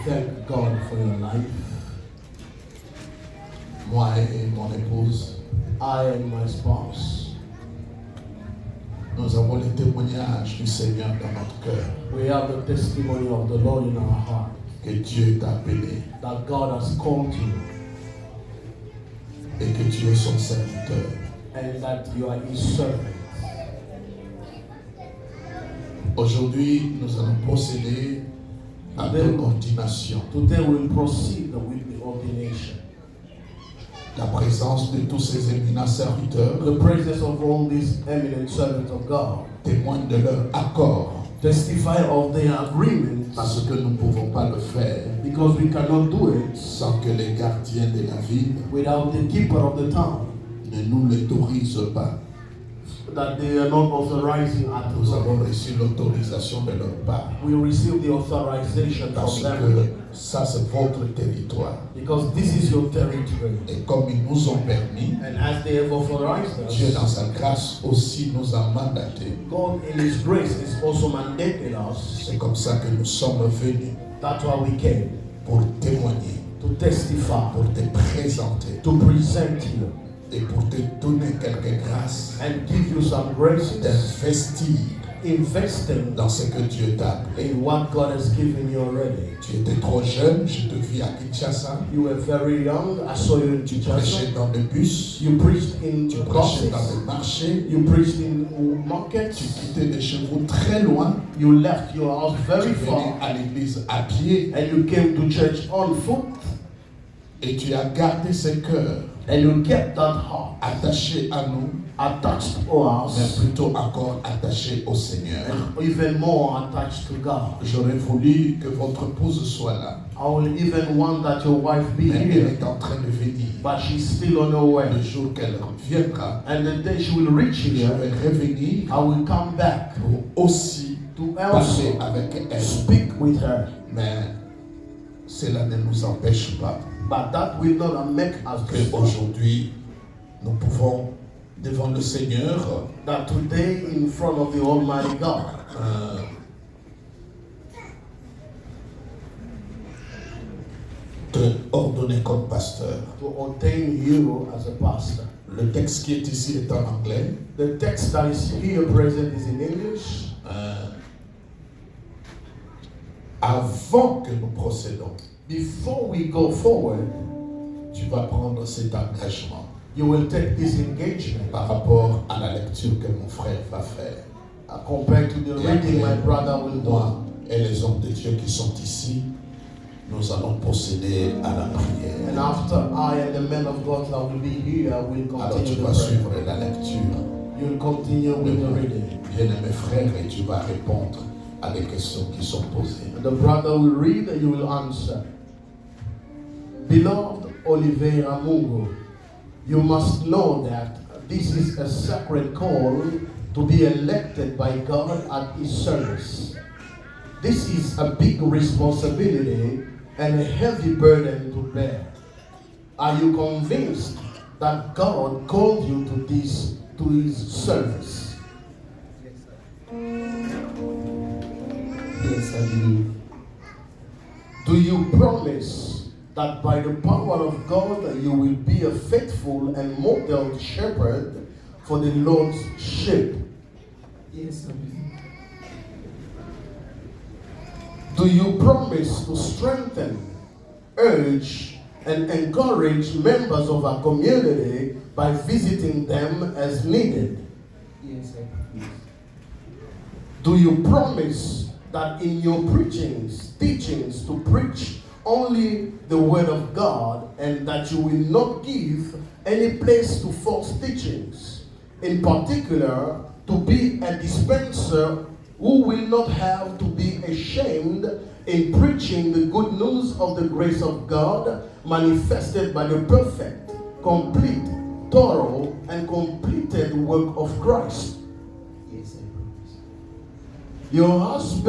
thank God for your life. Moi et mon épouse, I and my spouse, nous avons les témoignages du Seigneur dans notre cœur. we have the testimony of the Lord in our heart. Que Dieu t'a appelé That God has called you et que tu es son serviteur. and that you are His servant. Aujourd'hui, nous allons procéder à ton ordination. Today we'll proceed with the ordination. La présence de tous ces éminents serviteurs The presence of all these eminent servants of God témoigne de leur accord, testify of their agreement, parce que nous ne pouvons pas le faire because we cannot do it sans que les gardiens de la ville without the keeper of the town, ne nous l'autorisent pas. that they are not authorizing at Nous all. avons reçu l'autorisation de leur part, We receive the authorization parce from them que ça c'est votre territoire. because this is your territory. Et comme ils nous ont permis, And as they have authorized Dieu dans us, sa grâce aussi nous a mandatés. God in His grace has also mandated us. C'est comme ça que nous sommes venus That's why we came, pour témoigner, to testify, pour te présenter to present you, et pour te donner quelques grâces, and give you some graces, d'investir investing dans ce que Dieu t'a appelé. in what God has given you already. Tu étais trop jeune, je te vis à Kinshasa. You were very young. I saw you in Tu Kinshasa. prêchais dans le bus, You preached in tu the prêchais buses. dans le marché, You preached in markets. tu quittais de chez vous très loin, You left your house tu very venais far, à l'église à pied and you came to church on foot, et tu as gardé ce cœur and you kept that heart attaché à nous, attached to mais us, plutôt encore attaché au Seigneur. and even more attached to God. J'aurais voulu que votre épouse soit là, I will even want that your wife be mais elle here, est en train de venir. but she's still on her way. Le jour qu'elle reviendra, And the day she will reach je here, vais revenir I will come back pour aussi to parler also avec elle. speak with her. Mais cela ne nous empêche pas But that will not make us qu'aujourd'hui, nous pouvons, devant le Seigneur, that today in front of the Almighty God, te ordonner comme pasteur. to ordain you as a pastor. Le texte qui est ici est en anglais. The text that is here present is in English. Avant que nous procédons, Before we go forward, tu vas prendre cet engagement you will take this engagement par rapport à la lecture que mon frère va faire. compared to the Et reading my après, brother will do. moi et les hommes de Dieu qui sont ici, nous allons procéder à la prière. And after I and the men of God that will be here will Alors tu continue vas the prayer. suivre la lecture. You'll continue with the reading. Bien-aimé frère, et tu vas répondre à des questions qui sont posées. The brother will read and you will answer. Beloved Oliveira Mungo, you must know that this is a sacred call to be elected by God at His service. This is a big responsibility and a heavy burden to bear. Are you convinced that God called you to His service? Yes, I believe. Do you promise that by the power of God you will be a faithful and model shepherd for the Lord's sheep? Yes, I believe. Do you promise to strengthen, urge, and encourage members of our community by visiting them as needed? Yes, I believe. Do you promise that in your teachings, to preach only the word of God and that you will not give any place to false teachings? In particular, to be a dispenser who will not have to be ashamed in preaching the good news of the grace of God manifested by the perfect, complete, thorough, and completed work of Christ. Yes, I promise. Your husband